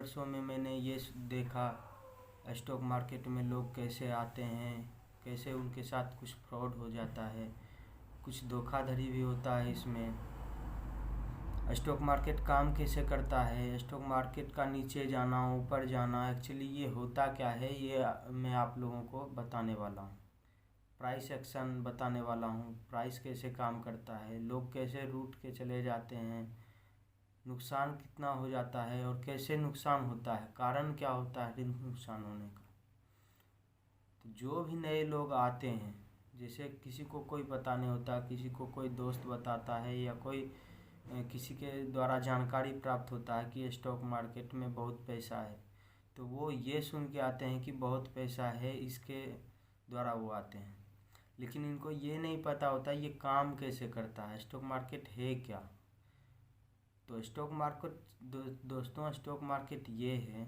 वर्षों में मैंने ये देखा स्टॉक मार्केट में लोग कैसे आते हैं, कैसे उनके साथ कुछ फ्रॉड हो जाता है, कुछ धोखाधड़ी भी होता है इसमें। स्टॉक मार्केट काम कैसे करता है, स्टॉक मार्केट का नीचे जाना ऊपर जाना, एक्चुअली ये होता क्या है, ये मैं आप लोगों को बताने वाला हूँ। प्राइस एक्शन बताने वाला हूँ, प्राइस कैसे काम करता है, लोग कैसे रूट के चले जाते हैं, नुकसान कितना हो जाता है और कैसे नुकसान होता है, कारण क्या होता है नुकसान होने का। तो जो भी नए लोग आते हैं, जैसे किसी को कोई पता नहीं होता, किसी को कोई दोस्त बताता है या कोई किसी के द्वारा जानकारी प्राप्त होता है कि स्टॉक मार्केट में बहुत पैसा है, तो वो ये सुन के आते हैं कि बहुत पैसा है, इसके द्वारा वो आते हैं। लेकिन इनको ये नहीं पता होता ये काम कैसे करता है, स्टॉक मार्केट है क्या। तो स्टॉक मार्केट दोस्तों, स्टॉक मार्केट ये है,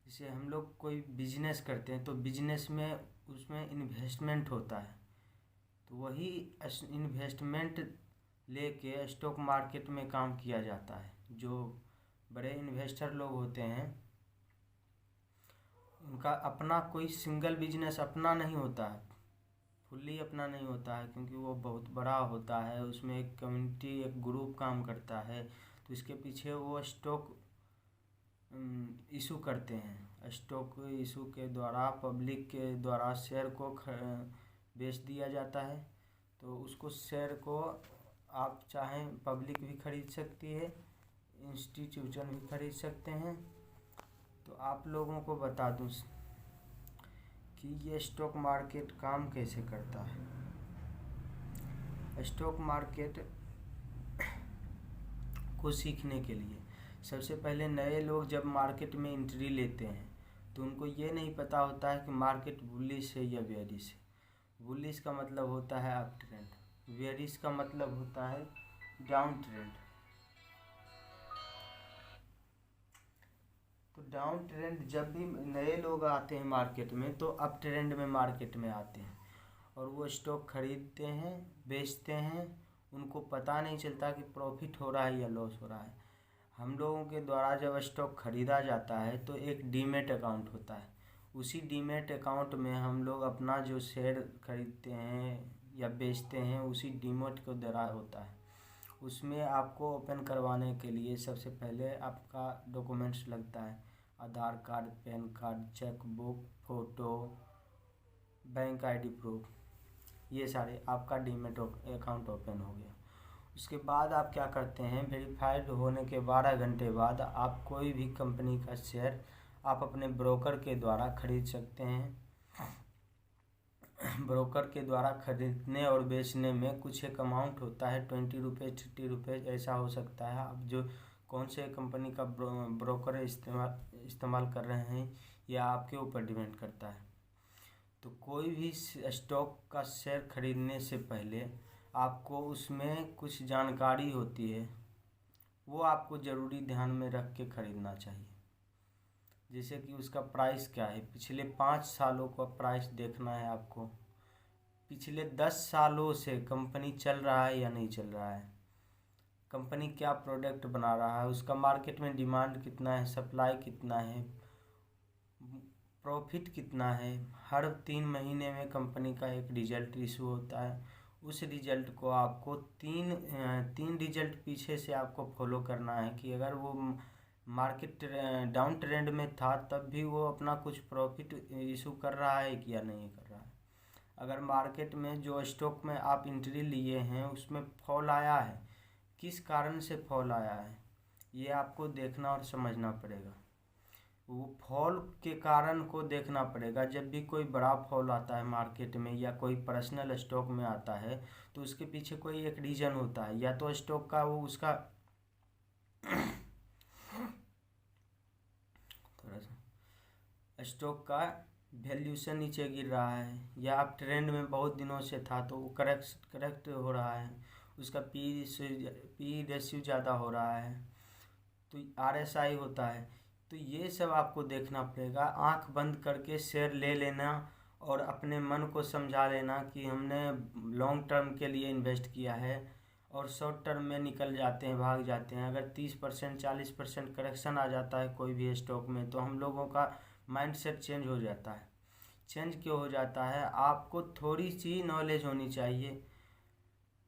जैसे हम लोग कोई बिजनेस करते हैं तो बिजनेस में उसमें इन्वेस्टमेंट होता है, तो वही इन्वेस्टमेंट लेके स्टॉक मार्केट में काम किया जाता है। जो बड़े इन्वेस्टर लोग होते हैं उनका अपना कोई सिंगल बिजनेस अपना नहीं होता है, फुल्ली अपना नहीं होता है, क्योंकि वो बहुत बड़ा होता है, उसमें एक कम्युनिटी एक ग्रुप काम करता है। तो इसके पीछे वो स्टॉक इशू करते हैं, स्टॉक इशू के द्वारा पब्लिक के द्वारा शेयर को बेच दिया जाता है। तो उसको शेयर को आप चाहें पब्लिक भी खरीद सकती है, इंस्टीट्यूशन भी खरीद सकते हैं। तो आप लोगों को बता दूं कि ये स्टॉक मार्केट काम कैसे करता है। स्टॉक मार्केट को सीखने के लिए सबसे पहले नए लोग जब मार्केट में एंट्री लेते हैं तो उनको ये नहीं पता होता है कि मार्केट बुलिश है या बेयरिश है। बुलिश का मतलब होता है अप ट्रेंड, बेयरिश का मतलब होता है डाउन ट्रेंड। तो डाउन ट्रेंड जब भी नए लोग आते हैं मार्केट में तो अप ट्रेंड में मार्केट में आते हैं और वो स्टॉक खरीदते हैं, बेचते हैं, उनको पता नहीं चलता कि प्रॉफिट हो रहा है या लॉस हो रहा है। हम लोगों के द्वारा जब स्टॉक खरीदा जाता है तो एक डीमेट अकाउंट होता है, उसी डीमेट अकाउंट में हम लोग अपना जो शेयर खरीदते हैं या बेचते हैं उसी डीमेट के द्वारा होता है। उसमें आपको ओपन करवाने के लिए सबसे पहले आपका डॉक्यूमेंट्स लगता है, Aadhaar card, PAN card, cheque book, photo, bank ID proof, ये सारे आपका डीमेट अकाउंट ओपन हो गया। उसके बाद आप क्या करते हैं, वेरीफाइड होने के 12 घंटे बाद आप कोई भी कंपनी का शेयर आप अपने ब्रोकर के द्वारा खरीद सकते हैं। ब्रोकर के द्वारा खरीदने और बेचने में कुछ एक अमाउंट होता है, 20 रुपये 30 रुपये ऐसा हो सकता है। आप जो कौन से कंपनी का ब्रोकर इस्तेमाल कर रहे हैं यह आपके ऊपर डिपेंड करता है। तो कोई भी स्टॉक का शेयर खरीदने से पहले आपको उसमें कुछ जानकारी होती है, वो आपको ज़रूरी ध्यान में रख के ख़रीदना चाहिए। जैसे कि उसका प्राइस क्या है, पिछले 5 सालों का प्राइस देखना है आपको, पिछले 10 सालों से कंपनी चल रहा है या नहीं चल रहा है, कंपनी क्या प्रोडक्ट बना रहा है, उसका मार्केट में डिमांड कितना है, सप्लाई कितना है, प्रॉफिट कितना है। हर 3 महीने में कंपनी का एक रिजल्ट इशू होता है, उस रिजल्ट को आपको तीन रिजल्ट पीछे से आपको फॉलो करना है कि अगर वो मार्केट डाउन ट्रेंड में था तब भी वो अपना कुछ प्रॉफिट इशू कर रहा है कि या नहीं कर रहा है। अगर मार्केट में जो स्टॉक में आप एंट्री लिए हैं उसमें फॉल आया है, किस कारण से फॉल आया है ये आपको देखना और समझना पड़ेगा। वो फॉल के कारण को देखना पड़ेगा। जब भी कोई बड़ा फॉल आता है मार्केट में या कोई पर्सनल स्टॉक में आता है तो उसके पीछे कोई एक रीज़न होता है, या तो स्टॉक का वो उसका थोड़ा सा स्टॉक का वैल्यूशन नीचे गिर रहा है, या आप ट्रेंड में बहुत दिनों से था तो वो करेक्ट हो रहा है, उसका पी रेशियो ज़्यादा हो रहा है, तो RSI होता है। तो ये सब आपको देखना पड़ेगा। आंख बंद करके शेयर ले लेना और अपने मन को समझा लेना कि हमने लॉन्ग टर्म के लिए इन्वेस्ट किया है, और शॉर्ट टर्म में निकल जाते हैं, भाग जाते हैं। अगर 30% 40% करेक्शन आ जाता है कोई भी स्टॉक में, तो हम लोगों का माइंडसेट चेंज हो जाता है। चेंज क्यों हो जाता है? आपको थोड़ी सी नॉलेज होनी चाहिए,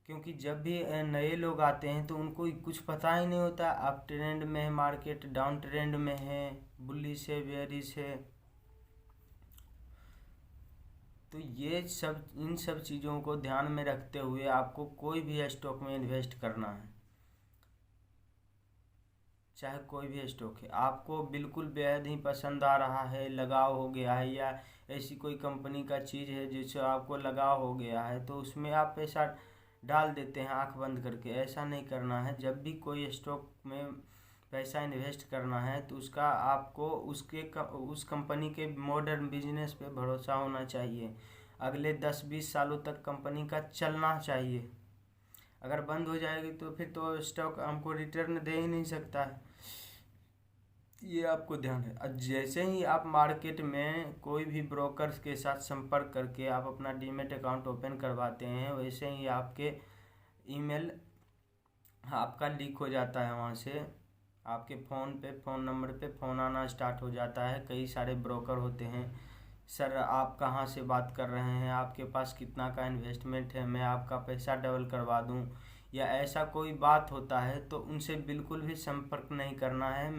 क्योंकि जब भी नए लोग आते हैं तो उनको कुछ पता ही नहीं होता। अप ट्रेंड में है मार्केट, डाउन ट्रेंड में है, बुलिश है, बेयरिश है। तो ये सब, इन सब चीज़ों को ध्यान में रखते हुए आपको कोई भी स्टॉक में इन्वेस्ट करना है, चाहे कोई भी स्टॉक है। आपको बिल्कुल बेहद ही पसंद आ रहा है, लगाव हो गया है, या ऐसी कोई कंपनी का चीज़ है जिससे आपको लगाव हो गया है, तो उसमें आप पैसा डाल देते हैं आंख बंद करके। ऐसा नहीं करना है। जब भी कोई स्टॉक में पैसा इन्वेस्ट करना है तो उसका आपको उस कंपनी के मॉडर्न बिजनेस पे भरोसा होना चाहिए। अगले 10-20 सालों तक कंपनी का चलना चाहिए। अगर बंद हो जाएगी तो फिर तो स्टॉक हमको रिटर्न दे ही नहीं सकता है। ये आपको ध्यान है। अब जैसे ही आप मार्केट में कोई भी ब्रोकर के साथ संपर्क करके आप अपना डीमेट अकाउंट ओपन करवाते हैं, वैसे ही आपके ईमेल आपका लीक हो जाता है। वहाँ से आपके फ़ोन नंबर पे फ़ोन आना स्टार्ट हो जाता है। कई सारे ब्रोकर होते हैं, सर आप कहाँ से बात कर रहे हैं, आपके पास कितना का इन्वेस्टमेंट है, मैं आपका पैसा डबल करवा दूं, या ऐसा कोई बात होता है, तो उनसे बिल्कुल भी संपर्क नहीं करना है।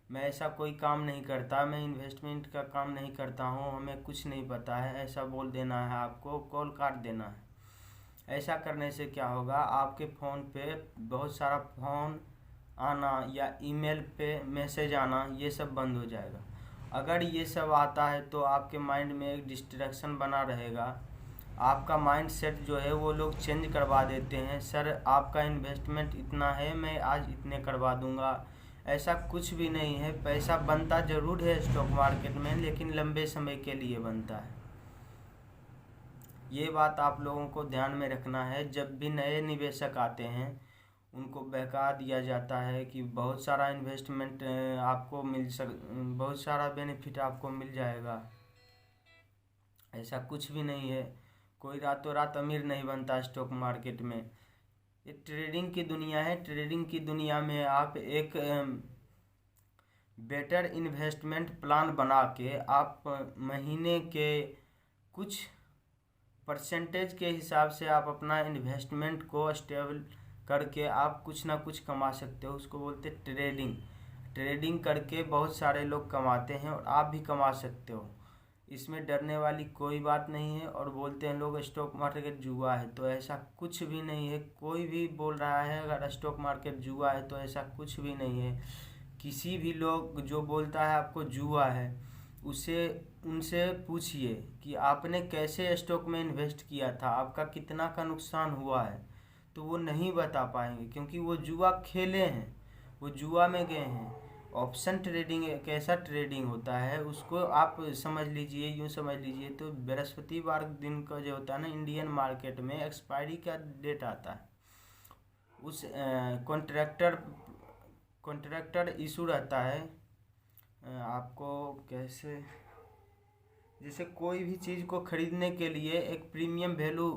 मैं ऐसा कोई काम नहीं करता, मैं इन्वेस्टमेंट का काम नहीं करता हूँ, हमें कुछ नहीं पता है, ऐसा बोल देना है। आपको कॉल काट देना है। ऐसा करने से क्या होगा, आपके फ़ोन पे बहुत सारा फ़ोन आना या ईमेल पे मैसेज आना, ये सब बंद हो जाएगा। अगर ये सब आता है तो आपके माइंड में एक डिस्ट्रैक्शन बना रहेगा। आपका माइंड सेट जो है वो लोग चेंज करवा देते हैं। सर आपका इन्वेस्टमेंट इतना है, मैं आज इतने करवा दूंगा। ऐसा कुछ भी नहीं है। पैसा बनता ज़रूर है स्टॉक मार्केट में, लेकिन लंबे समय के लिए बनता है। ये बात आप लोगों को ध्यान में रखना है। जब भी नए निवेशक आते हैं उनको बहका दिया जाता है कि बहुत सारा इन्वेस्टमेंट आपको बहुत सारा बेनिफिट आपको मिल जाएगा। ऐसा कुछ भी नहीं है। कोई रातों रात अमीर नहीं बनता स्टॉक मार्केट में। ये ट्रेडिंग की दुनिया है। ट्रेडिंग की दुनिया में आप एक बेटर इन्वेस्टमेंट प्लान बना के आप महीने के कुछ परसेंटेज के हिसाब से आप अपना इन्वेस्टमेंट को स्टेबल करके आप कुछ ना कुछ कमा सकते हो। उसको बोलते हैं ट्रेडिंग। ट्रेडिंग करके बहुत सारे लोग कमाते हैं और आप भी कमा सकते हो। इसमें डरने वाली कोई बात नहीं है। और बोलते हैं लोग स्टॉक मार्केट जुआ है, तो ऐसा कुछ भी नहीं है। कोई भी बोल रहा है अगर स्टॉक मार्केट जुआ है, तो ऐसा कुछ भी नहीं है। किसी भी लोग जो बोलता है आपको जुआ है, उनसे पूछिए कि आपने कैसे स्टॉक में इन्वेस्ट किया था, आपका कितना का नुकसान हुआ है, तो वो नहीं बता पाएंगे, क्योंकि वो जुआ खेले हैं, वो जुआ में गए हैं। ऑप्शन ट्रेडिंग एक ऐसा ट्रेडिंग होता है, उसको आप समझ लीजिए, यूँ समझ लीजिए। तो बृहस्पतिवार दिन का जो होता है ना, इंडियन मार्केट में एक्सपायरी का डेट आता है। उस कॉन्ट्रैक्टर इशू रहता है। आपको कैसे, जैसे कोई भी चीज़ को खरीदने के लिए एक प्रीमियम वैल्यू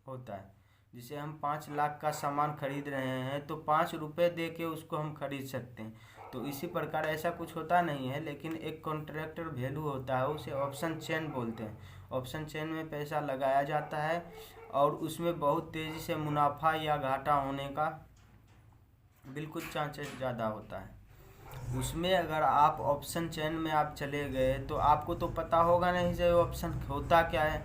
होता है। जिसे हम 5 लाख का सामान खरीद रहे हैं तो 5 रुपये दे के उसको हम खरीद सकते हैं। तो इसी प्रकार ऐसा कुछ होता नहीं है, लेकिन एक कॉन्ट्रैक्टर वैल्यू होता है, उसे ऑप्शन चेन बोलते हैं। ऑप्शन चेन में पैसा लगाया जाता है और उसमें बहुत तेज़ी से मुनाफा या घाटा होने का बिल्कुल चांसेस ज़्यादा होता है। उसमें अगर आप ऑप्शन चेन में आप चले गए तो आपको तो पता होगा नहीं से ऑप्शन होता क्या है।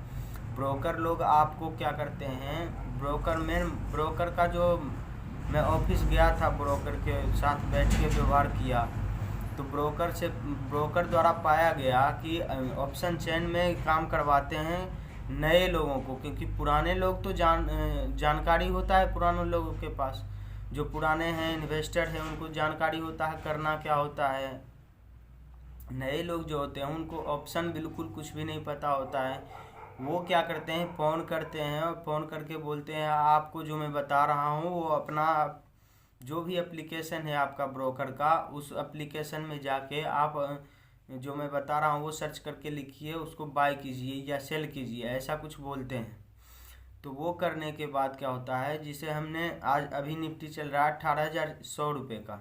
ब्रोकर लोग आपको क्या करते हैं, ब्रोकर का जो, मैं ऑफिस गया था, ब्रोकर के साथ बैठ के व्यवहार किया, तो ब्रोकर द्वारा पाया गया कि ऑप्शन चेन में काम करवाते हैं नए लोगों को, क्योंकि पुराने लोग तो जानकारी होता है। पुराने लोगों के पास, जो पुराने हैं, इन्वेस्टर हैं, उनको जानकारी होता है करना क्या होता है। नए लोग जो होते हैं उनको ऑप्शन बिल्कुल कुछ भी नहीं पता होता है। वो क्या करते हैं, फ़ोन करते हैं और फ़ोन करके बोलते हैं आपको जो मैं बता रहा हूँ वो अपना जो भी एप्लीकेशन है आपका ब्रोकर का, उस एप्लीकेशन में जाके आप जो मैं बता रहा हूँ वो सर्च करके लिखिए, उसको बाय कीजिए या सेल कीजिए, ऐसा कुछ बोलते हैं। तो वो करने के बाद क्या होता है, जिसे हमने आज अभी निफ्टी चल रहा है 18,100 रुपये का,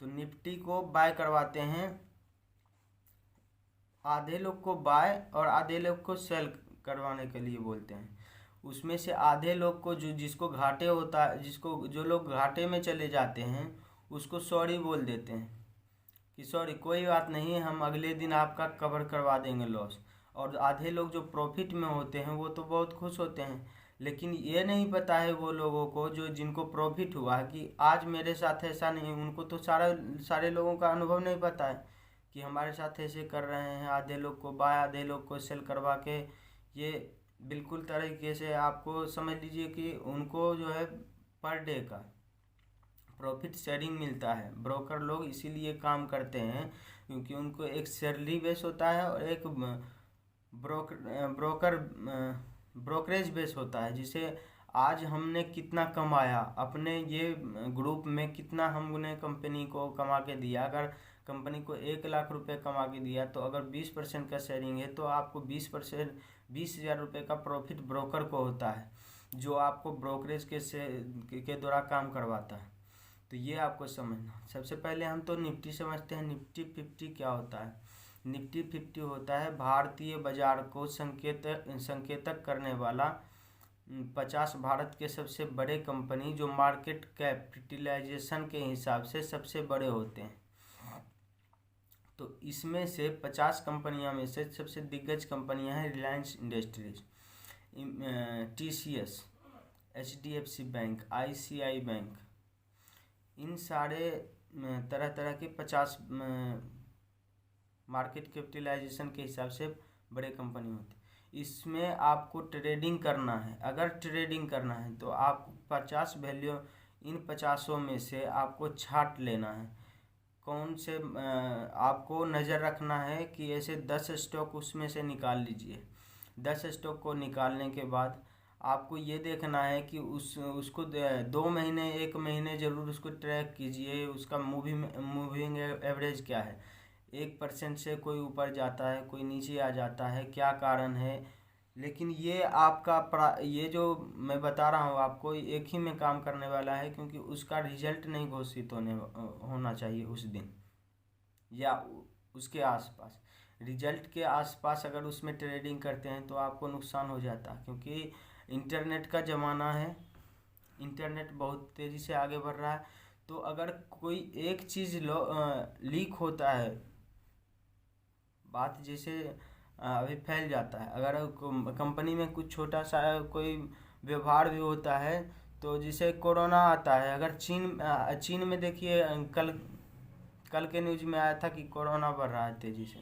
तो निफ्टी को बाय करवाते हैं, आधे लोग को बाय और आधे लोग को सेल करवाने के लिए बोलते हैं। उसमें से आधे लोग को जिसको घाटे होता है, जो लोग घाटे में चले जाते हैं उसको सॉरी बोल देते हैं कि सॉरी कोई बात नहीं, हम अगले दिन आपका कवर करवा देंगे लॉस। और आधे लोग जो प्रॉफिट में होते हैं वो तो बहुत खुश होते हैं, लेकिन ये नहीं पता है वो लोगों को जिनको प्रॉफिट हुआ है कि आज मेरे साथ ऐसा नहीं, उनको तो सारे लोगों का अनुभव नहीं पता है कि हमारे साथ ऐसे कर रहे हैं, आधे लोग को बाय आधे लोग को सेल करवा के। ये बिल्कुल तरीके से आपको समझ लीजिए कि उनको जो है पर डे का प्रॉफिट शेयरिंग मिलता है। ब्रोकर लोग इसीलिए काम करते हैं क्योंकि उनको एक सैलरी बेस होता है और एक ब्रोकर ब्रोकरेज बेस होता है, जिसे आज हमने कितना कमाया, अपने ये ग्रुप में कितना हमने कंपनी को कमा के दिया। अगर कंपनी को 1 लाख रुपए कमा के दिया तो अगर 20% का शेयरिंग है तो आपको 20,000 रुपये का प्रॉफिट ब्रोकर को होता है, जो आपको ब्रोकरेज के द्वारा काम करवाता है। तो ये आपको समझना। सबसे पहले हम तो निफ्टी समझते हैं। निफ्टी 50 क्या होता है? निफ्टी 50 होता है भारतीय बाजार को संकेतक करने वाला 50 भारत के सबसे बड़े कंपनी जो मार्केट कैपिटलाइजेशन के हिसाब से सबसे बड़े होते हैं। तो इसमें से 50 कंपनियां में से सबसे दिग्गज कंपनियां हैं Reliance Industries, TCS, HDFC bank, ICI bank. इन सारे तरह तरह के 50 मार्केट कैपिटलाइजेशन के हिसाब से बड़े कंपनी होते हैं। इसमें आपको ट्रेडिंग करना है। अगर ट्रेडिंग करना है तो आपको 50 वैल्यू, इन 50 में से आपको छांट लेना है। कौन से आपको नज़र रखना है कि ऐसे 10 स्टॉक उसमें से निकाल लीजिए। 10 स्टॉक को निकालने के बाद आपको ये देखना है कि उसको 2 महीने 1 महीने ज़रूर उसको ट्रैक कीजिए, उसका मूविंग एवरेज क्या है। 1% से कोई ऊपर जाता है, कोई नीचे आ जाता है, क्या कारण है। लेकिन ये आपका ये जो मैं बता रहा हूँ आपको, एक ही में काम करने वाला है, क्योंकि उसका रिजल्ट नहीं घोषित होना चाहिए उस दिन या उसके आसपास। रिजल्ट के आसपास अगर उसमें ट्रेडिंग करते हैं तो आपको नुकसान हो जाता है, क्योंकि इंटरनेट का ज़माना है, इंटरनेट बहुत तेज़ी से आगे बढ़ रहा है। तो अगर कोई एक चीज़ लीक होता है, बात जैसे अभी फैल जाता है, अगर कंपनी में कुछ छोटा सा कोई व्यवहार भी होता है, तो जिसे कोरोना आता है। अगर चीन में देखिए, कल के न्यूज़ में आया था कि कोरोना बढ़ रहा है तेज़ी से।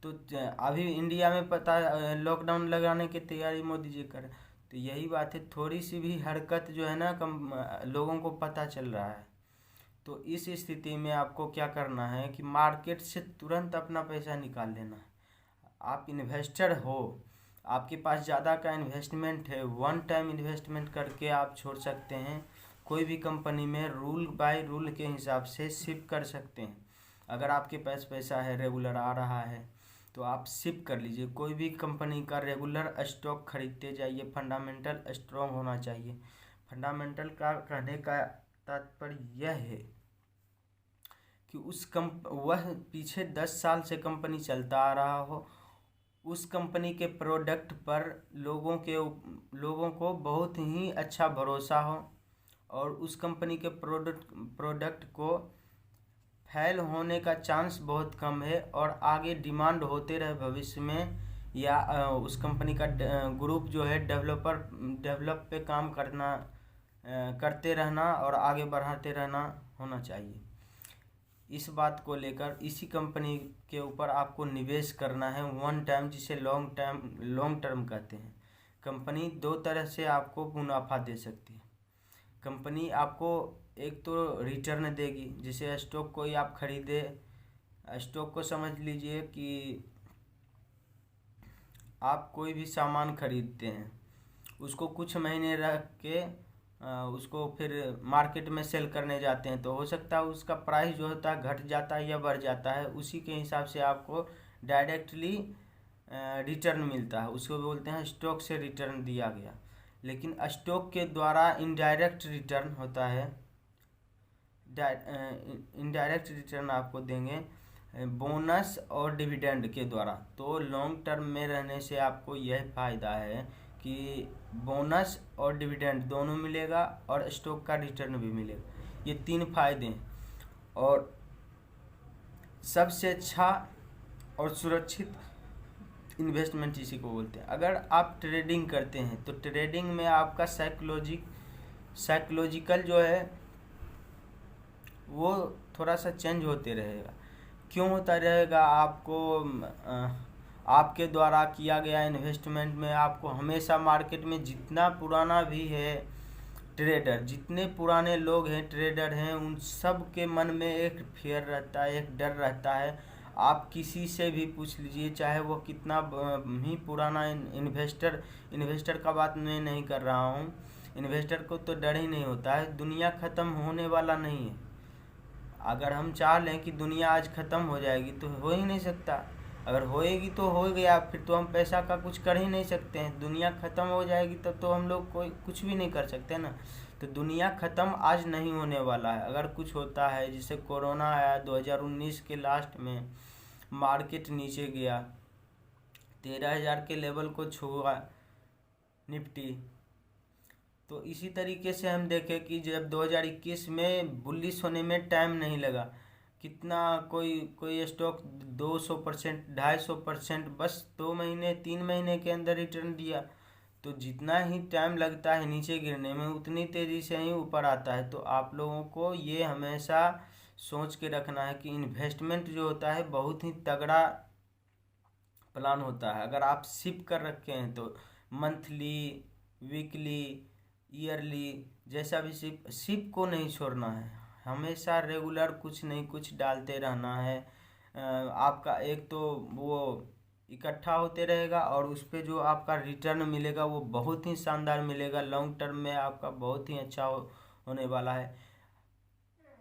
तो अभी इंडिया में पता लॉकडाउन लगाने की तैयारी मोदी जी कर। तो यही बात है, थोड़ी सी भी हरकत जो है ना लोगों को पता चल रहा है। तो इस स्थिति में आपको क्या करना है कि मार्केट से तुरंत अपना पैसा निकाल लेना है। आप इन्वेस्टर हो, आपके पास ज़्यादा का इन्वेस्टमेंट है, वन टाइम इन्वेस्टमेंट करके आप छोड़ सकते हैं। कोई भी कंपनी में रूल बाय रूल के हिसाब से शिफ्ट कर सकते हैं। अगर आपके पास पैसा है, रेगुलर आ रहा है, तो आप शिफ्ट कर लीजिए। कोई भी कंपनी का रेगुलर स्टॉक खरीदते जाइए। फंडामेंटल स्ट्रॉन्ग होना चाहिए। फंडामेंटल का कहने का तात्पर्य यह है कि वह पीछे 10 साल से कंपनी चलता आ रहा हो, उस कंपनी के प्रोडक्ट पर लोगों को बहुत ही अच्छा भरोसा हो, और उस कंपनी के प्रोडक्ट को फेल होने का चांस बहुत कम है, और आगे डिमांड होते रहे भविष्य में, या उस कंपनी का ग्रुप जो है डेवलप पे काम करते रहना और आगे बढ़ाते रहना होना चाहिए। इस बात को लेकर इसी कंपनी के ऊपर आपको निवेश करना है वन टाइम, जिसे लॉन्ग टर्म कहते हैं। कंपनी 2 तरह से आपको मुनाफा दे सकती है। कंपनी आपको एक तो रिटर्न देगी, जैसे स्टॉक कोई आप खरीदे, स्टॉक को समझ लीजिए कि आप कोई भी सामान खरीदते हैं, उसको कुछ महीने रख के उसको फिर मार्केट में सेल करने जाते हैं, तो हो सकता है उसका प्राइस जो होता है घट जाता है या बढ़ जाता है। उसी के हिसाब से आपको डायरेक्टली रिटर्न मिलता है, उसको बोलते हैं स्टॉक से रिटर्न दिया गया। लेकिन स्टॉक के द्वारा इनडायरेक्ट रिटर्न होता है। इनडायरेक्ट रिटर्न आपको देंगे बोनस और डिविडेंड के द्वारा। तो लॉन्ग टर्म में रहने से आपको यह फ़ायदा है कि बोनस और डिविडेंड दोनों मिलेगा और स्टॉक का रिटर्न भी मिलेगा। ये 3 फायदे हैं। और सबसे अच्छा और सुरक्षित इन्वेस्टमेंट इसी को बोलते हैं। अगर आप ट्रेडिंग करते हैं तो ट्रेडिंग में आपका साइकोलॉजिकल जो है वो थोड़ा सा चेंज होते रहेगा। क्यों होता रहेगा? आपके द्वारा किया गया इन्वेस्टमेंट में आपको हमेशा मार्केट में जितना पुराना भी है ट्रेडर, जितने पुराने लोग हैं ट्रेडर हैं, उन सब के मन में एक फियर रहता है, एक डर रहता है। आप किसी से भी पूछ लीजिए, चाहे वो कितना ही पुराना इन्वेस्टर का बात मैं नहीं कर रहा हूँ, इन्वेस्टर को तो डर ही नहीं होता है। दुनिया ख़त्म होने वाला नहीं है। अगर हम चाह लें कि दुनिया आज ख़त्म हो जाएगी तो हो ही नहीं सकता। अगर होएगी तो हो गया, फिर तो हम पैसा का कुछ कर ही नहीं सकते हैं। दुनिया ख़त्म हो जाएगी तब तो हम लोग कोई कुछ भी नहीं कर सकते ना। तो दुनिया ख़त्म आज नहीं होने वाला है। अगर कुछ होता है, जैसे कोरोना आया 2019 के लास्ट में, मार्केट नीचे गया, 13,000 के लेवल को छुआ निफ्टी। तो इसी तरीके से हम देखें कि जब 2021 में बुलिश होने में टाइम नहीं लगा, कितना कोई स्टॉक 200%, 250%, बस 2 महीने 3 महीने के अंदर रिटर्न दिया। तो जितना ही टाइम लगता है नीचे गिरने में, उतनी तेज़ी से ही ऊपर आता है। तो आप लोगों को ये हमेशा सोच के रखना है कि इन्वेस्टमेंट जो होता है बहुत ही तगड़ा प्लान होता है। अगर आप शिप कर रखे हैं तो मंथली, वीकली, ईयरली, जैसा भी शिप को नहीं छोड़ना है। हमेशा रेगुलर कुछ नहीं कुछ डालते रहना है। आपका एक तो वो इकट्ठा होते रहेगा और उस पर जो आपका रिटर्न मिलेगा वो बहुत ही शानदार मिलेगा। लॉन्ग टर्म में आपका बहुत ही अच्छा होने वाला है।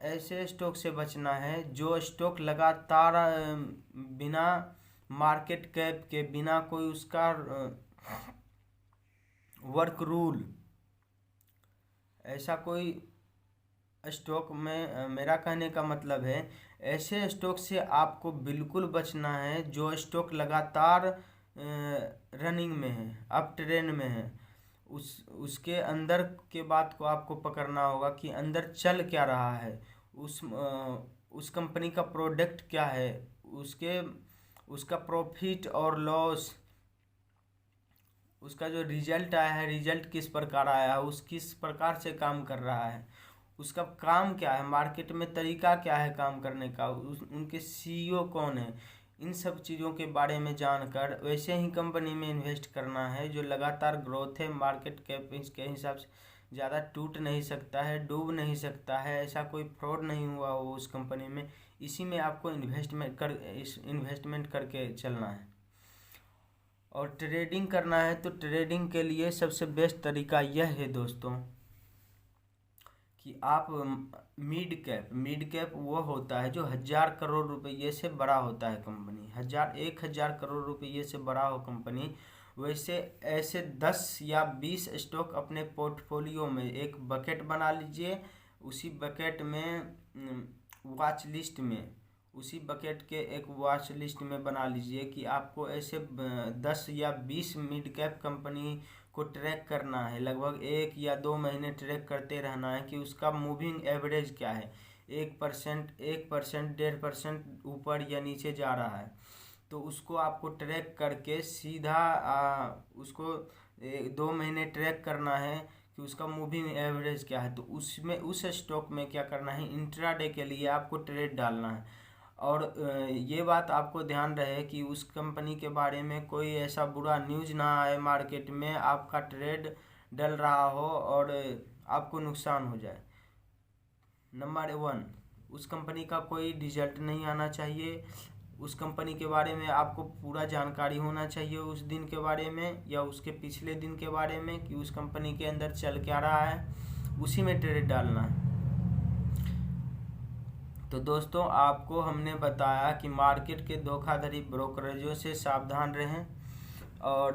ऐसे स्टॉक से बचना है जो स्टॉक लगातार बिना मार्केट कैप के, बिना कोई उसका वर्क रूल, ऐसा कोई स्टॉक में, मेरा कहने का मतलब है ऐसे स्टॉक से आपको बिल्कुल बचना है जो स्टॉक लगातार रनिंग में है, अप ट्रेंड में है। उसके अंदर के बात को आपको पकड़ना होगा कि अंदर चल क्या रहा है, उस कंपनी का प्रोडक्ट क्या है, उसका प्रॉफिट और लॉस, उसका जो रिजल्ट आया है, रिजल्ट किस प्रकार आया है, किस प्रकार से काम कर रहा है, उसका काम क्या है, मार्केट में तरीका क्या है काम करने का, उनके सीईओ कौन है। इन सब चीज़ों के बारे में जानकर वैसे ही कंपनी में इन्वेस्ट करना है जो लगातार ग्रोथ है। मार्केट कैप के हिसाब से ज़्यादा टूट नहीं सकता है, डूब नहीं सकता है, ऐसा कोई फ्रॉड नहीं हुआ हो उस कंपनी में। इसी में आपको इन्वेस्टमेंट करके चलना है। और ट्रेडिंग करना है तो ट्रेडिंग के लिए सबसे बेस्ट तरीका यह है दोस्तों कि आप मिड कैप वो होता है जो 1,000 करोड़ रुपये से बड़ा होता है कंपनी, 1,000 करोड़ रुपये से बड़ा हो कंपनी। वैसे ऐसे 10 या 20 स्टॉक अपने पोर्टफोलियो में एक बकेट बना लीजिए। उसी बकेट में वॉच लिस्ट में, उसी बकेट के एक वॉच लिस्ट में बना लीजिए कि आपको ऐसे 10 या 20 मिड कैप कंपनी को ट्रैक करना है। लगभग 1 या 2 महीने ट्रैक करते रहना है कि उसका मूविंग एवरेज क्या है, 1%, 1%, 1.5% ऊपर या नीचे जा रहा है। तो उसको आपको ट्रैक करके सीधा उसको 2 महीने ट्रैक करना है कि उसका मूविंग एवरेज क्या है। तो उसमें उस स्टॉक में क्या करना है, इंट्राडे के लिए आपको ट्रेड डालना है। और ये बात आपको ध्यान रहे कि उस कंपनी के बारे में कोई ऐसा बुरा न्यूज़ ना आए मार्केट में, आपका ट्रेड डल रहा हो और आपको नुकसान हो जाए। नंबर 1, उस कंपनी का कोई रिजल्ट नहीं आना चाहिए। उस कंपनी के बारे में आपको पूरा जानकारी होना चाहिए उस दिन के बारे में या उसके पिछले दिन के बारे में कि उस कंपनी के अंदर चल क्या रहा है, उसी में ट्रेड डालना है। तो दोस्तों आपको हमने बताया कि मार्केट के धोखाधड़ी ब्रोकरेजों से सावधान रहें, और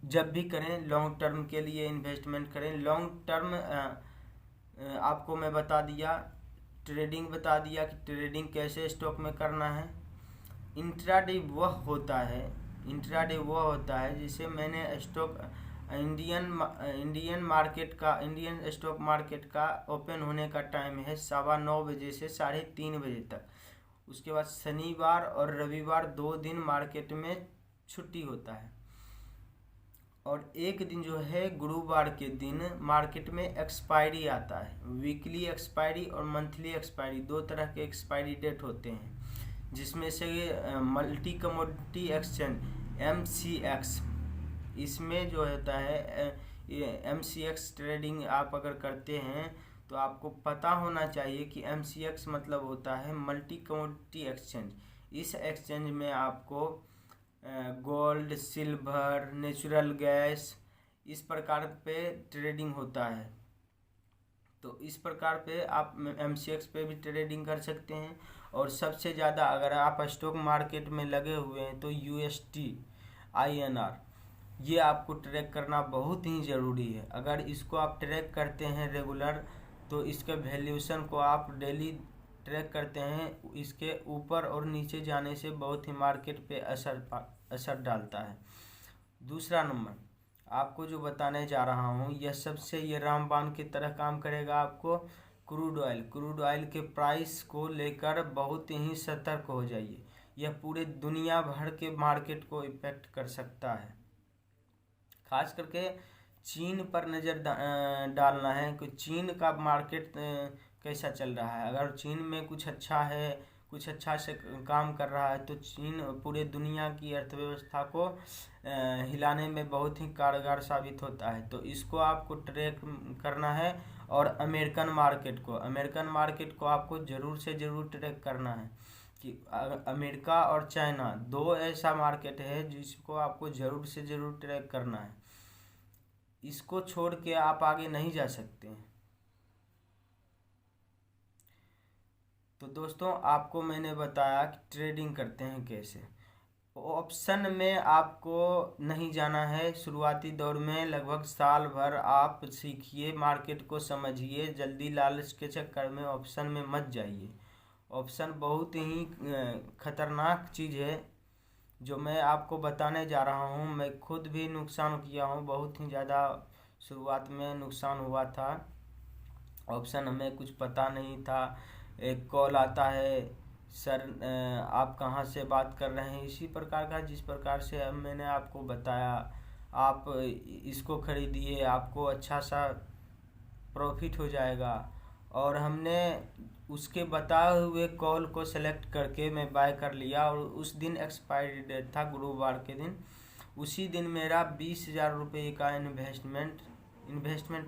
जब भी करें लॉन्ग टर्म के लिए इन्वेस्टमेंट करें। लॉन्ग टर्म आपको मैं बता दिया, ट्रेडिंग बता दिया कि ट्रेडिंग कैसे स्टॉक में करना है। इंट्राडे वह होता है जिसे मैंने इंडियन स्टॉक मार्केट का ओपन होने का टाइम है 9:15 बजे से 3:30 बजे तक। उसके बाद शनिवार और रविवार 2 दिन मार्केट में छुट्टी होता है, और एक दिन जो है गुरुवार के दिन मार्केट में एक्सपायरी आता है। वीकली एक्सपायरी और मंथली एक्सपायरी 2 तरह के एक्सपायरी डेट होते हैं, जिसमें से मल्टी कमोडिटी एक्सचेंज MCX, इसमें जो होता है ये MCX ट्रेडिंग आप अगर करते हैं तो आपको पता होना चाहिए कि MCX मतलब होता है मल्टी कमोडिटी एक्सचेंज। इस एक्सचेंज में आपको गोल्ड, सिल्वर, नेचुरल गैस, इस प्रकार पे ट्रेडिंग होता है। तो इस प्रकार पे आप MCX पे भी ट्रेडिंग कर सकते हैं। और सबसे ज़्यादा अगर आप स्टॉक मार्केट में लगे हुए हैं तो UST INR ये आपको ट्रैक करना बहुत ही ज़रूरी है। अगर इसको आप ट्रैक करते हैं रेगुलर, तो इसके वैल्यूएशन को आप डेली ट्रैक करते हैं, इसके ऊपर और नीचे जाने से बहुत ही मार्केट पे असर डालता है। दूसरा नंबर आपको जो बताने जा रहा हूँ ये रामबाण की तरह काम करेगा। आपको क्रूड ऑयल के प्राइस को लेकर बहुत ही सतर्क हो जाइए। यह पूरे दुनिया भर के मार्केट को इफेक्ट कर सकता है। खास करके चीन पर नज़र डालना है कि चीन का मार्केट कैसा चल रहा है। अगर चीन में कुछ अच्छा से काम कर रहा है तो चीन पूरे दुनिया की अर्थव्यवस्था को हिलाने में बहुत ही कारगर साबित होता है। तो इसको आपको ट्रैक करना है। और अमेरिकन मार्केट को आपको ज़रूर से ज़रूर ट्रैक करना है कि अमेरिका और चाइना 2 ऐसा मार्केट है जिसको आपको ज़रूर से ज़रूर ट्रैक करना है। इसको छोड़ के आप आगे नहीं जा सकते हैं। तो दोस्तों आपको मैंने बताया कि ट्रेडिंग करते हैं कैसे। ऑप्शन में आपको नहीं जाना है। शुरुआती दौर में लगभग साल भर आप सीखिए, मार्केट को समझिए। जल्दी लालच के चक्कर में ऑप्शन में मत जाइए। ऑप्शन बहुत ही खतरनाक चीज़ है जो मैं आपको बताने जा रहा हूँ। मैं खुद भी नुकसान किया हूँ, बहुत ही ज़्यादा शुरुआत में नुकसान हुआ था। ऑप्शन हमें कुछ पता नहीं था। एक कॉल आता है, सर आप कहाँ से बात कर रहे हैं, इसी प्रकार का जिस प्रकार से अब मैंने आपको बताया। आप इसको खरीदिए, आपको अच्छा सा प्रॉफिट हो जाएगा। और हमने उसके बताए हुए कॉल को सेलेक्ट करके मैं बाय कर लिया, और उस दिन एक्सपायरी डेट था गुरुवार के दिन। उसी दिन मेरा 20,000 रुपये का इन्वेस्टमेंट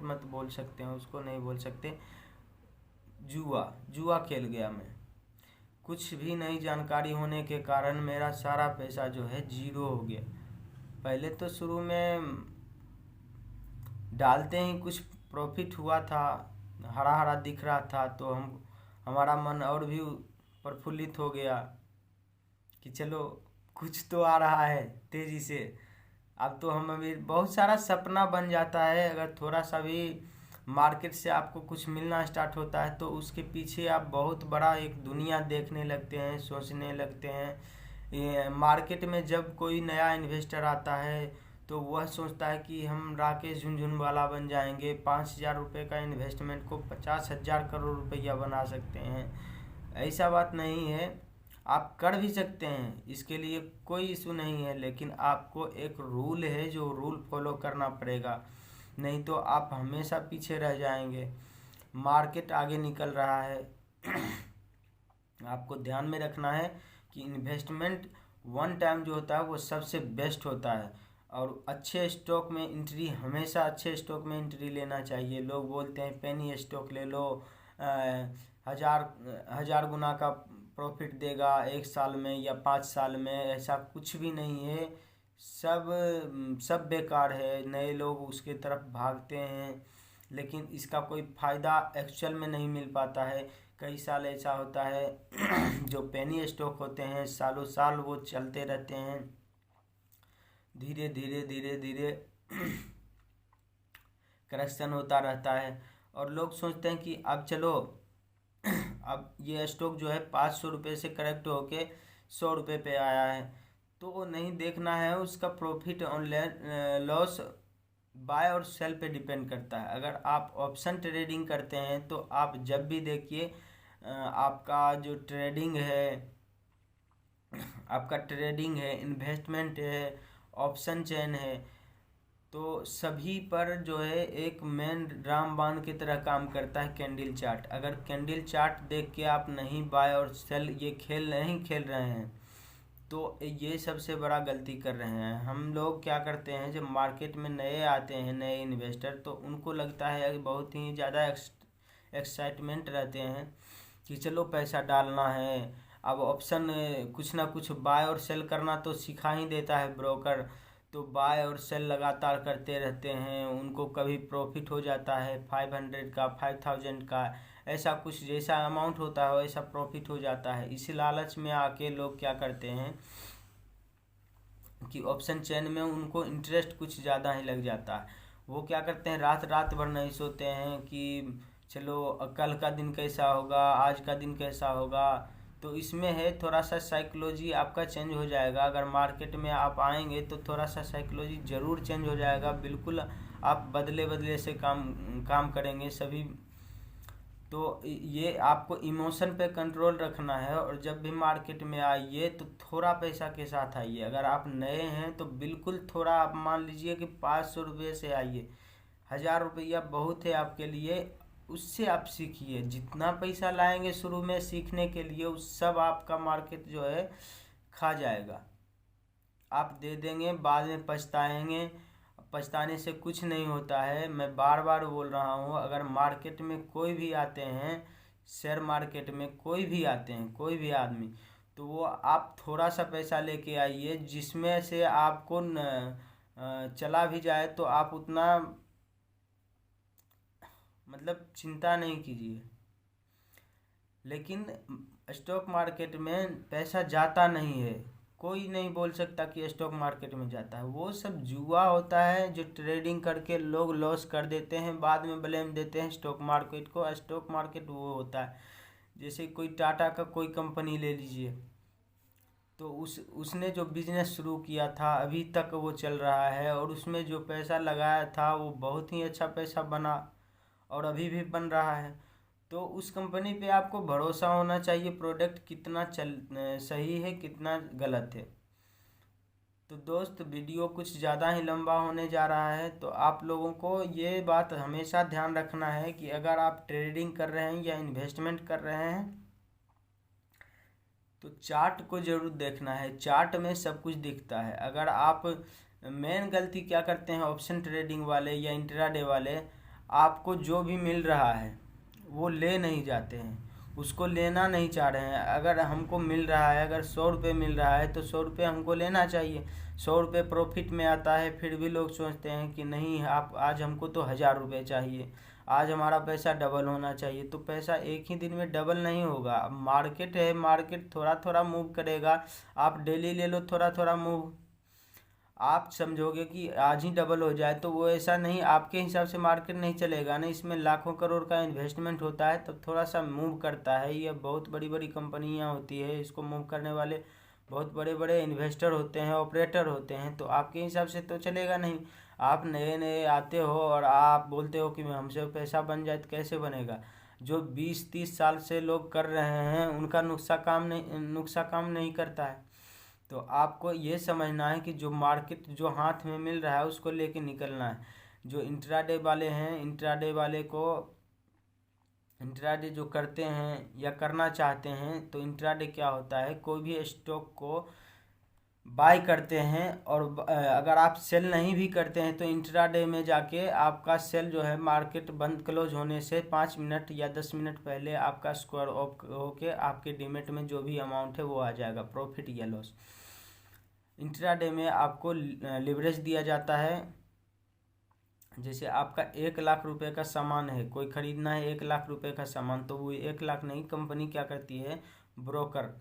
मत बोल सकते हैं, उसको नहीं बोल सकते, जुआ खेल गया मैं। कुछ भी नई जानकारी होने के कारण मेरा सारा पैसा जो है 0 हो गया। पहले तो शुरू में डालते ही कुछ प्रॉफिट हुआ था, हरा हरा दिख रहा था, तो हमारा मन और भी प्रफुल्लित हो गया कि चलो कुछ तो आ रहा है तेज़ी से। अब तो हम अभी बहुत सारा सपना बन जाता है। अगर थोड़ा सा भी मार्केट से आपको कुछ मिलना स्टार्ट होता है तो उसके पीछे आप बहुत बड़ा एक दुनिया देखने लगते हैं, सोचने लगते हैं। मार्केट में जब कोई नया इन्वेस्टर आता है तो वह सोचता है कि हम राकेश झुनझुनवाला बन जाएंगे, 5,000 रुपये का इन्वेस्टमेंट को 50,000 करोड़ रुपया बना सकते हैं। ऐसा बात नहीं है, आप कर भी सकते हैं, इसके लिए कोई इशू नहीं है। लेकिन आपको एक रूल है, जो रूल फॉलो करना पड़ेगा, नहीं तो आप हमेशा पीछे रह जाएंगे। मार्केट आगे निकल रहा है। आपको ध्यान में रखना है कि इन्वेस्टमेंट वन टाइम जो होता है वो सबसे बेस्ट होता है। और अच्छे स्टॉक में एंट्री, हमेशा अच्छे स्टॉक में एंट्री लेना चाहिए। लोग बोलते हैं पेनी स्टॉक ले लो, 1000 गुना का प्रॉफिट देगा 1 साल में या 5 साल में। ऐसा कुछ भी नहीं है, सब बेकार है। नए लोग उसके तरफ भागते हैं, लेकिन इसका कोई फ़ायदा एक्चुअल में नहीं मिल पाता है। कई साल ऐसा होता है जो पेनी स्टॉक होते हैं सालों साल वो चलते रहते हैं, धीरे धीरे धीरे धीरे करेक्शन होता रहता है। और लोग सोचते हैं कि अब चलो अब ये स्टॉक जो है 500 रुपये से करेक्ट होके 100 रुपये पे आया है, तो वो नहीं देखना है उसका प्रॉफिट और लॉस बाय और सेल पे डिपेंड करता है। अगर आप ऑप्शन ट्रेडिंग करते हैं तो आप जब भी देखिए आपका जो ट्रेडिंग है, आपका ट्रेडिंग है, इन्वेस्टमेंट है, ऑप्शन चेन है, तो सभी पर जो है एक मेन रामबाण की तरह काम करता है कैंडल चार्ट। अगर कैंडल चार्ट देख के आप नहीं बाय और सेल ये खेल नहीं खेल रहे हैं तो ये सबसे बड़ा गलती कर रहे हैं। हम लोग क्या करते हैं, जब मार्केट में नए आते हैं नए इन्वेस्टर, तो उनको लगता है बहुत ही ज़्यादा एक्साइटमेंट रहते हैं कि चलो पैसा डालना है। अब ऑप्शन कुछ ना कुछ बाय और सेल करना तो सिखा ही देता है ब्रोकर, तो बाय और सेल लगातार करते रहते हैं। उनको कभी प्रॉफिट हो जाता है 500 का, 5000 का, ऐसा कुछ जैसा अमाउंट होता है वैसा प्रॉफिट हो जाता है। इसी लालच में आके लोग क्या करते हैं कि ऑप्शन चेन में उनको इंटरेस्ट कुछ ज़्यादा ही लग जाता है। वो क्या करते हैं, रात रात भर नहीं सोते हैं कि चलो कल का दिन कैसा होगा, आज का दिन कैसा होगा। तो इसमें है थोड़ा सा साइकोलॉजी आपका चेंज हो जाएगा। अगर मार्केट में आप आएंगे तो थोड़ा सा साइकोलॉजी ज़रूर चेंज हो जाएगा, बिल्कुल आप बदले बदले से काम करेंगे सभी। तो ये आपको इमोशन पे कंट्रोल रखना है, और जब भी मार्केट में आइए तो थोड़ा पैसा के साथ आइए। अगर आप नए हैं तो बिल्कुल थोड़ा, आप मान लीजिए कि 500 रुपये से आइए, 1000 रुपया बहुत है आपके लिए, उससे आप सीखिए। जितना पैसा लाएंगे शुरू में सीखने के लिए उस सब आपका मार्केट जो है खा जाएगा, आप दे देंगे, बाद में पछताएंगे। पछताने से कुछ नहीं होता है। मैं बार बार बोल रहा हूँ, अगर मार्केट में कोई भी आते हैं, शेयर मार्केट में कोई भी आते हैं, कोई भी आदमी, तो वो आप थोड़ा सा पैसा लेके आइए जिसमें से आपको चला भी जाए तो आप उतना मतलब चिंता नहीं कीजिए। लेकिन स्टॉक मार्केट में पैसा जाता नहीं है, कोई नहीं बोल सकता कि स्टॉक मार्केट में जाता है। वो सब जुआ होता है जो ट्रेडिंग करके लोग लॉस कर देते हैं, बाद में ब्लेम देते हैं स्टॉक मार्केट को। स्टॉक मार्केट वो होता है जैसे कोई टाटा का कोई कंपनी ले लीजिए, तो उसने जो बिजनेस शुरू किया था अभी तक वो चल रहा है, और उसमें जो पैसा लगाया था वो बहुत ही अच्छा पैसा बना और अभी भी बन रहा है। तो उस कंपनी पे आपको भरोसा होना चाहिए, प्रोडक्ट कितना सही है कितना गलत है। तो दोस्त वीडियो कुछ ज़्यादा ही लंबा होने जा रहा है, तो आप लोगों को ये बात हमेशा ध्यान रखना है कि अगर आप ट्रेडिंग कर रहे हैं या इन्वेस्टमेंट कर रहे हैं तो चार्ट को ज़रूर देखना है। चार्ट में सब कुछ दिखता है। अगर आप, मेन गलती क्या करते हैं ऑप्शन ट्रेडिंग वाले या इंट्राडे वाले, आपको जो भी मिल रहा है वो ले नहीं जाते हैं, उसको लेना नहीं चाह रहे हैं। अगर हमको मिल रहा है, अगर 100 रुपये मिल रहा है तो 100 रुपये हमको लेना चाहिए। 100 रुपये प्रॉफिट में आता है, फिर भी लोग सोचते हैं कि नहीं, आप आज हमको तो 1000 रुपये चाहिए, आज हमारा पैसा डबल होना चाहिए। तो पैसा एक ही दिन में डबल नहीं होगा। अब मार्केट है, मार्केट थोड़ा थोड़ा मूव करेगा। आप डेली ले लो थोड़ा थोड़ा मूव, आप समझोगे कि आज ही डबल हो जाए, तो वो ऐसा नहीं, आपके हिसाब से मार्केट नहीं चलेगा ना। इसमें लाखों करोड़ का इन्वेस्टमेंट होता है, तब थोड़ा सा मूव करता है। ये बहुत बड़ी बड़ी कंपनियां होती है, इसको मूव करने वाले बहुत बड़े बड़े इन्वेस्टर होते हैं, ऑपरेटर होते हैं। तो आपके हिसाब से तो चलेगा नहीं। आप नए नए आते हो और आप बोलते हो कि हमसे पैसा बन जाए, तो कैसे बनेगा? जो 20-30 साल से लोग कर रहे हैं उनका नुस्खा काम नहीं करता है। तो आपको ये समझना है कि जो मार्केट जो हाथ में मिल रहा है उसको लेके निकलना है। जो इंट्राडे वाले हैं, इंट्राडे वाले को, इंट्राडे जो करते हैं या करना चाहते हैं, तो इंट्राडे क्या होता है, कोई भी स्टॉक को बाय करते हैं, और अगर आप सेल नहीं भी करते हैं तो इंट्राडे में जाके आपका सेल जो है मार्केट बंद क्लोज होने से 5 मिनट या 10 मिनट पहले आपका स्क्वायर ऑफ होके आपके डीमेट में जो भी अमाउंट है वो आ जाएगा, प्रॉफिट या लॉस। इंट्राडे में आपको लिवरेज दिया जाता है जैसे आपका 1 लाख रुपए का सामान है, कोई खरीदना है 1 लाख रुपए का सामान, तो वो 1 लाख नहीं, कंपनी क्या करती है, ब्रोकर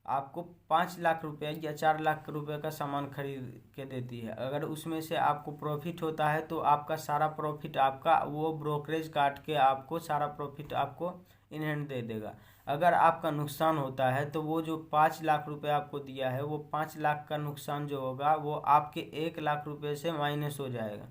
आपको 5 लाख रुपए या 4 लाख रुपए का सामान खरीद के देती है। अगर उसमें से आपको प्रॉफिट होता है तो आपका सारा प्रॉफिट आपका वो ब्रोकरेज काट के आपको सारा प्रॉफिट आपको इन हैंड दे देगा। अगर आपका नुकसान होता है तो वो जो 5 लाख रुपए आपको दिया है वो 5 लाख का नुकसान जो होगा वो आपके 1 लाख रुपए से माइनस हो जाएगा।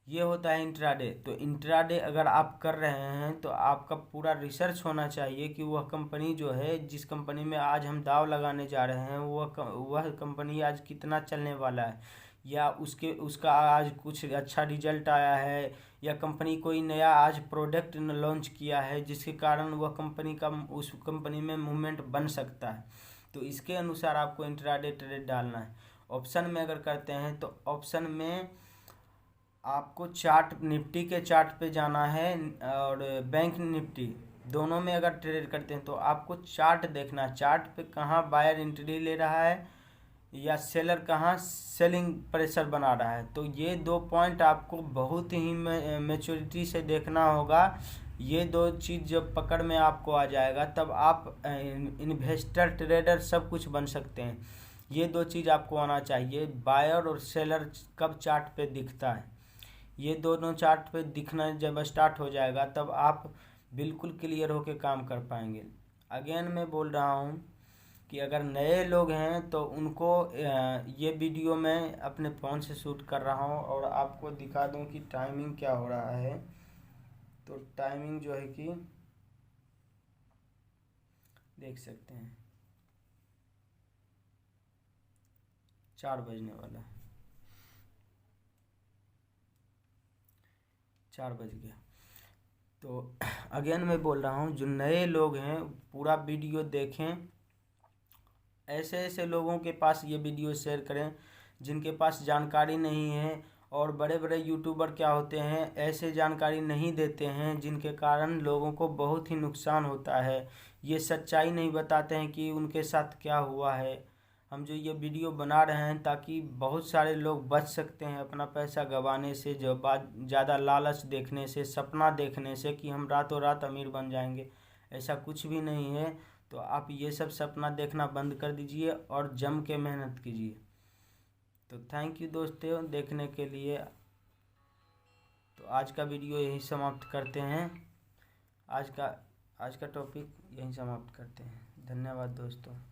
ये होता है इंट्राडे। तो इंट्राडे अगर आप कर रहे हैं तो आपका पूरा रिसर्च होना चाहिए कि वह कंपनी जो है, जिस कंपनी में आज हम दाव लगाने जा रहे हैं, वह कंपनी आज कितना चलने वाला है, या उसका आज कुछ अच्छा रिजल्ट आया है, या कंपनी कोई नया आज प्रोडक्ट लॉन्च किया है जिसके कारण वह कंपनी का उस कंपनी में मूवमेंट बन सकता है। तो इसके अनुसार आपको इंट्राडे ट्रेड डालना है। ऑप्शन में अगर करते हैं तो ऑप्शन में आपको चार्ट, निफ्टी के चार्ट पे जाना है और बैंक निफ्टी दोनों में अगर ट्रेड करते हैं तो आपको चार्ट देखना है, चार्ट पे कहाँ बायर एंट्री ले रहा है या सेलर कहाँ सेलिंग प्रेशर बना रहा है। तो ये 2 पॉइंट आपको बहुत ही मैच्योरिटी से देखना होगा। ये 2 चीज़ जब पकड़ में आपको आ जाएगा तब आप इन्वेस्टर ट्रेडर सब कुछ बन सकते हैं। ये 2 चीज़ आपको आना चाहिए, बायर और सेलर कब चार्ट पे दिखता है। ये दोनों चार्ट पे दिखना जब स्टार्ट हो जाएगा तब आप बिल्कुल क्लियर होके काम कर पाएंगे। अगेन मैं बोल रहा हूँ कि अगर नए लोग हैं तो उनको ये वीडियो मैं अपने फ़ोन से शूट कर रहा हूँ और आपको दिखा दूँ कि टाइमिंग क्या हो रहा है। तो टाइमिंग जो है कि देख सकते हैं 4 बजने वाला है, 4 बज गया। तो अगेन मैं बोल रहा हूँ जो नए लोग हैं पूरा वीडियो देखें, ऐसे ऐसे लोगों के पास ये वीडियो शेयर करें जिनके पास जानकारी नहीं है। और बड़े बड़े यूट्यूबर क्या होते हैं, ऐसे जानकारी नहीं देते हैं जिनके कारण लोगों को बहुत ही नुकसान होता है। ये सच्चाई नहीं बताते हैं कि उनके साथ क्या हुआ है। हम जो ये वीडियो बना रहे हैं ताकि बहुत सारे लोग बच सकते हैं अपना पैसा गंवाने से, जो ज़्यादा लालच देखने से, सपना देखने से कि हम रातों रात अमीर बन जाएंगे। ऐसा कुछ भी नहीं है। तो आप ये सब सपना देखना बंद कर दीजिए और जम के मेहनत कीजिए। तो थैंक यू दोस्तों देखने के लिए। तो आज का वीडियो यही समाप्त करते हैं। आज का टॉपिक यहीं समाप्त करते हैं। धन्यवाद दोस्तों।